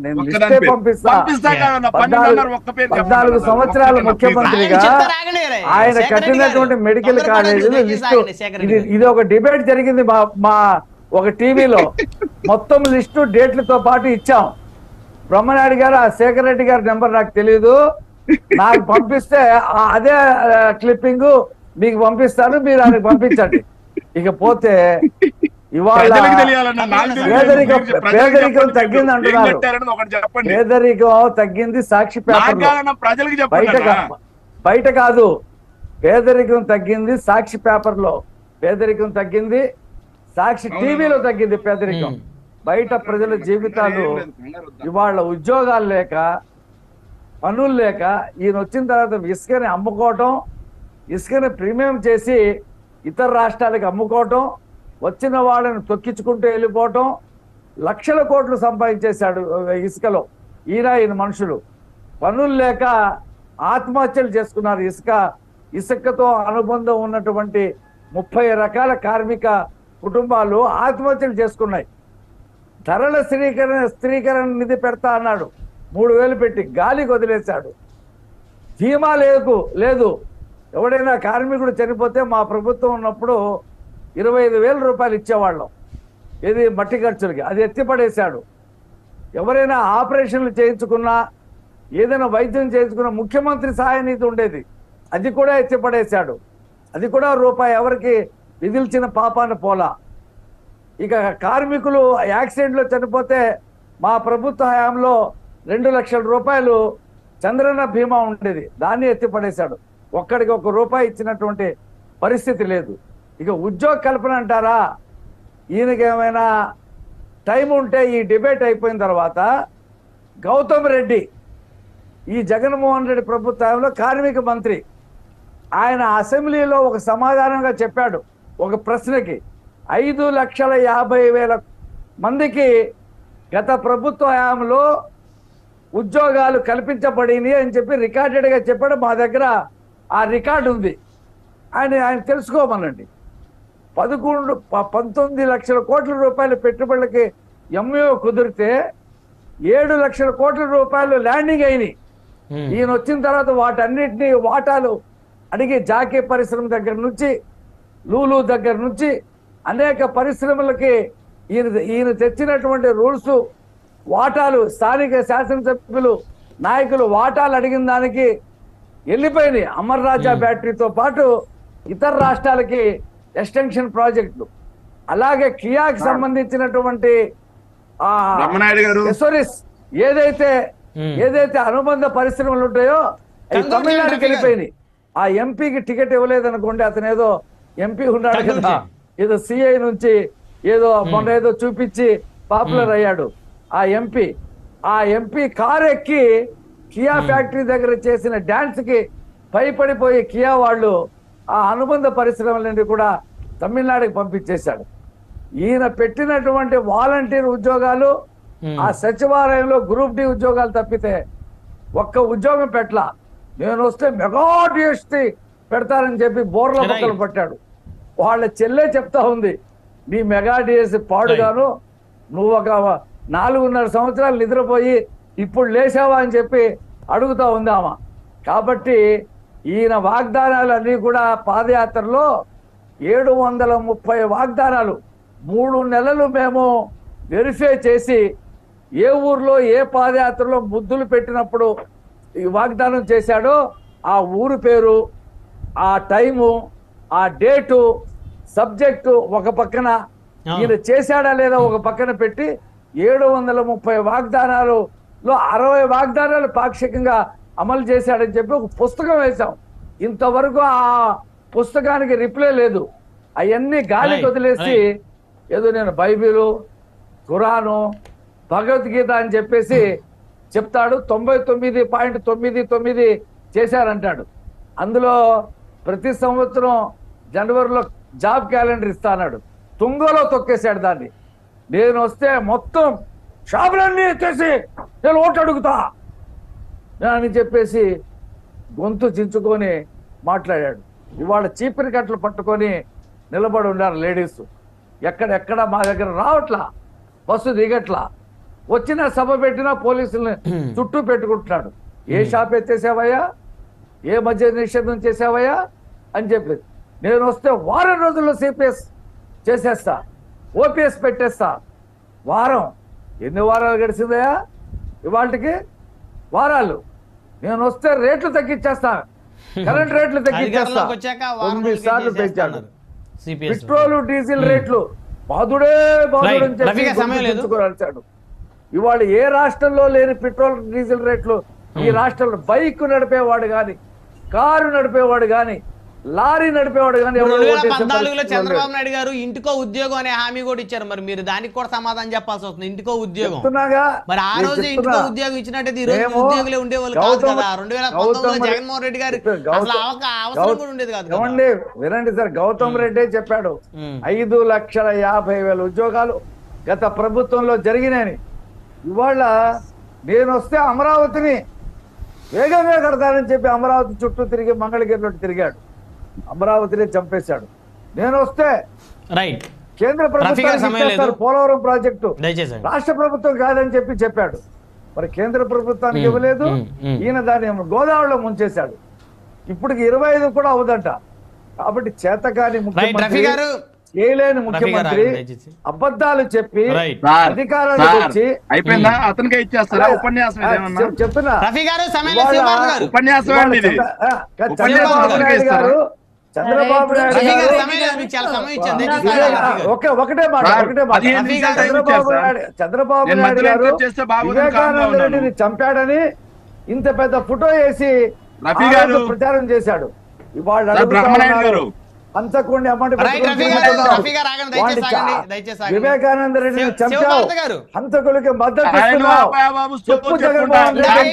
నేను ఒక్కదాని లిస్టే పేరు పంపిస్తా. పంపిస్తా కాదన్న 12 అన్నారు, ఒక్క పేరు 14 చెప్పండి. సంవత్సరాలు ఒక్కటన్నా please. ముఖ్యమంత్రిగా ఆయన కట్టినటువంటి మెడికల్ కాలేజీలు లిస్టు, ఇది ఒక డిబేట్ జరిగింది మా ఒక టీవీలో. మొత్తం లిస్టు డేట్లతో పాటు ఇచ్చాం. బ్రహ్మనాయుడు గారు, ఆ శేఖర్ రెడ్డి గారి నెంబర్ నాకు తెలియదు, నాకు పంపిస్తే అదే క్లిప్పింగ్ మీకు పంపిస్తాను, మీరు ఆయనకు పంపించండి. ఇకపోతే ఇవాళ ప్రజలకు తెలియాలన్నా, నాకు తెలియదు. పేదరికం తగ్గింది అంటున్నారు. ఒకటి చెప్పండి. పేదరికం తగ్గింది సాక్షి పేపర్, ప్రజలకు బయట చెప్పండి. బయట కాదు. పేదరికం తగ్గింది సాక్షి పేపర్ లో, పేదరికం తగ్గింది సాక్షి టీవీలో తగ్గింది పేదరికం. బయట ప్రజల జీవితాలు ఇవాళ ఉద్యోగాలు లేక, పనులు లేక, ఈయన వచ్చిన తర్వాత ఇసుకని అమ్ముకోవటం, ఇసుకని ప్రీమియం చేసి ఇతర రాష్ట్రాలకు అమ్ముకోవటం, వచ్చిన వాళ్ళని తొక్కించుకుంటూ వెళ్ళిపోవటం, లక్షల కోట్లు సంపాదించేశాడు ఇసుకలో. ఈయన మనుషులు పనులు లేక ఆత్మహత్యలు చేసుకున్నారు. ఇసుకతో అనుబంధం ఉన్నటువంటి 30 రకాల కార్మిక కుటుంబాలు ఆత్మహత్యలు చేసుకున్నాయి. ధరల స్థిరీకరణ నిధి పెడతా అన్నాడు, 3000 పెట్టి గాలికి వదిలేశాడు. ధీమా లేదు. ఎవడైనా కార్మికుడు చనిపోతే మా ప్రభుత్వం ఉన్నప్పుడు 25,000 రూపాయలు ఇచ్చేవాళ్ళం, ఇది మట్టి ఖర్చులకి, అది ఎత్తిపడేశాడు. ఎవరైనా ఆపరేషన్లు చేయించుకున్నా, ఏదైనా వైద్యం చేయించుకున్నా ముఖ్యమంత్రి సహాయ నిధి ఉండేది, అది కూడా ఎత్తిపడేశాడు. అది కూడా రూపాయి ఎవరికి విధిల్చిన పాపాన పోలా. ఇక కార్మికులు యాక్సిడెంట్లో చనిపోతే మా ప్రభుత్వ హయాంలో 2 లక్షల రూపాయలు చంద్రన్న బీమా ఉండేది, దాన్ని ఎత్తిపడేశాడు. ఒక్కడికి 1 రూపాయి ఇచ్చినటువంటి పరిస్థితి లేదు. ఇక ఉద్యోగ కల్పన అంటారా, ఈయనకి ఏమైనా టైం ఉంటే ఈ డిబేట్ అయిపోయిన తర్వాత గౌతమ్ రెడ్డి, ఈ జగన్మోహన్ రెడ్డి ప్రభుత్వంలో కార్మిక మంత్రి, ఆయన అసెంబ్లీలో ఒక సమాధానంగా చెప్పాడు ఒక ప్రశ్నకి, 5,50,000 మందికి గత ప్రభుత్వ హయాంలో ఉద్యోగాలు కల్పించబడినాయి అని చెప్పి రికార్డెడ్గా చెప్పాడు. మా దగ్గర ఆ రికార్డు ఉంది, ఆయన తెలుసుకోమనండి. 19 లక్షల కోట్ల రూపాయల పెట్టుబడులకి ఎంఓ కుదిరితే 7 లక్షల కోట్ల రూపాయలు ల్యాండింగ్ అయినాయి. ఈయన వచ్చిన తర్వాత వాటన్నిటినీ వాటాలు అడిగి జాకీ పరిశ్రమ దగ్గర నుంచి, లూలు దగ్గర నుంచి అనేక పరిశ్రమలకి ఈయన తెచ్చినటువంటి రూల్స్, వాటాలు, స్థానిక శాసనసభ్యులు నాయకులు వాటాలు అడిగిన దానికి వెళ్ళిపోయినాయి. అమర్ రాజా బ్యాటరీతో పాటు ఇతర రాష్ట్రాలకి ఎక్స్టెన్షన్ ప్రాజెక్టులు, అలాగే కియాకి సంబంధించినటువంటి ఎసోరిస్ ఏదైతే అనుబంధ పరిశ్రమలు ఉంటాయో అవి తమిళనాడుకి వెళ్ళిపోయినాయి. ఆ ఎంపీకి టికెట్ ఇవ్వలేదనుకోండి, అతను ఏదో ఎంపీ ఉన్నాడు కదా, ఏదో సిఐ నుంచి మొన్న ఏదో చూపించి పాపులర్ అయ్యాడు ఆ ఎంపీ కారు ఎక్కి కియా ఫ్యాక్టరీ దగ్గర చేసిన డాన్స్ కి భయపడిపోయి కియా వాళ్ళు ఆ అనుబంధ పరిశ్రమలన్నీ కూడా తమిళనాడుకి పంపించేశాడు. ఈయన పెట్టినటువంటి వాలంటీర్ ఉద్యోగాలు, ఆ సచివాలయంలో గ్రూప్ డి ఉద్యోగాలు తప్పితే ఒక్క ఉద్యోగం పెట్టలా. నేను వస్తే మెగా డిఎస్టీ పెడతారని చెప్పి బోర్ల పక్కలు పట్టాడు. వాళ్ళ చెల్లె చెప్తా ఉంది, నీ మెగా డిఎస్టీ పాడుగాను, నువ్వు ఒక 4.5 సంవత్సరాలు నిద్రపోయి ఇప్పుడు లేచావా అని చెప్పి అడుగుతా ఉంది ఆమె. కాబట్టి ఈయన వాగ్దానాలు అన్నీ కూడా పాదయాత్రలో 730 వాగ్దానాలు 3 నెలలు మేము వెరిఫై చేసి ఏ ఊర్లో ఏ పాదయాత్రలో ముద్దులు పెట్టినప్పుడు ఈ వాగ్దానం చేశాడో ఆ ఊరు పేరు, ఆ టైము, ఆ డేటు, సబ్జెక్టు ఒక పక్కన, ఈయన చేశాడా లేదా ఒక పక్కన పెట్టి 730 వాగ్దానాలలో 60 వాగ్దానాలు పాక్షికంగా అమలు చేశాడని చెప్పి ఒక పుస్తకం వేశాం. ఇంతవరకు ఆ పుస్తకానికి రిప్లై లేదు. అవన్నీ గాలికి వదిలేసి ఏదో నేను బైబిలు, ఖురాను, భగవద్గీత అని చెప్పేసి చెప్తాడు. 99.99 చేశారంటాడు. అందులో ప్రతి సంవత్సరం జనవరిలో జాబ్ క్యాలెండర్ ఇస్తాడు. తుంగలో తొక్కేశాడు దాన్ని. నేను వస్తే మొత్తం షాపులన్నీ ఎత్తేసి నేను ఓటు అడుగుతా అని చెప్పేసి గొంతు చించుకొని మాట్లాడాడు. ఇవాళ చీపిరి కట్టలు పట్టుకొని నిలబడి ఉన్నారు లేడీస్. ఎక్కడెక్కడ మా దగ్గర రావట్లా, బస్సు దిగట్లా. వచ్చిన సభ పెట్టినా పోలీసుల్ని చుట్టూ పెట్టుకుంటున్నాడు. ఏ షాప్ ఎత్తేసావయ్యా, ఏ మద్య నిషేధం చేసావయ్యా అని చెప్పేది. నేను వస్తే వారం రోజుల్లో సిపిఎస్ చేసేస్తా, ఓపీఎస్ పెట్టేస్తా. వారం ఎన్ని వారాలు గడిచిందయ్యా? ఇవాళకి వారాలు. నేను వస్తే రేట్లు తగ్గించేస్తా, కరెంట్ రేట్లు తగ్గించేస్తా. 9 సార్లు పెంచాడు. పెట్రోల్ డీజిల్ రేట్లు బాధుడే బాధుడని చెప్పి ఇవాళ ఏ రాష్ట్రంలో లేని పెట్రోల్ డీజిల్ రేట్లు ఈ రాష్ట్రంలో. బైక్ నడిపేవాడు గాని, కారు నడిపేవాడు గాని, లారీ నడిపేవాడు కానీ 2014లో చంద్రబాబు నాయుడు గారు ఇంటికో ఉద్యోగం అనే హామీ కూడా ఇచ్చారు. మరి మీరు దానికి కూడా సమాధానం చెప్పాల్సి వస్తుంది. ఇంటికో ఉద్యోగం, మరి ఆ రోజు ఇంటికో ఉద్యోగం ఇచ్చినట్టు ఈ రోజు ఉద్యోగులే ఉండేవాళ్ళు కాదు కదా. 2019లో జగన్మోహన్ రెడ్డి గారు అసలు అవసరం కూడా ఉండేది కాదు. ఏమండి వినండి సార్, గౌతమ్ రెడ్డి చెప్పాడు 5,50,000 ఉద్యోగాలు గత ప్రభుత్వంలో జరిగినాయని. ఇవాళ నేను వస్తే అమరావతిని వేగంగా కడతానని చెప్పి అమరావతి చుట్టూ తిరిగి మంగళగిరిలో తిరిగాడు, అమరావతిని చంపేశాడు. నేను వస్తే కేంద్ర ప్రభుత్వం పోలవరం ప్రాజెక్టు రాష్ట్ర ప్రభుత్వం కాదని చెప్పాడు. మరి కేంద్ర ప్రభుత్వానికి ఇవ్వలేదు, ఈయన దాన్ని గోదావరిలో ముంచేశాడు. ఇప్పటికి 25 కూడా అవదంట. కాబట్టి చేతకాని ముఖ్యమంత్రి, చేయలేని ముఖ్యమంత్రి అబద్ధాలు చెప్పి అధికారాలు వచ్చి అయిపోయిందా? అతనికే ఇచ్చేస్తారా ఉపన్యాసం? చెప్తున్నా ఉపన్యాసం చంద్రబాబు నాయుడు ఒకటే మాట చంద్రబాబు నాయుడు గారు వివేకానంద రెడ్డిని చంపాడని ఇంత పెద్ద ఫోటో వేసి ప్రచారం చేశాడు. ఇవాళ అంతకుండా వివేకానంద రెడ్డిని చంపావు, హంతకులకి మద్దతు ఇస్తున్నావు. చెప్పు జగన్మోహన్ రెడ్డి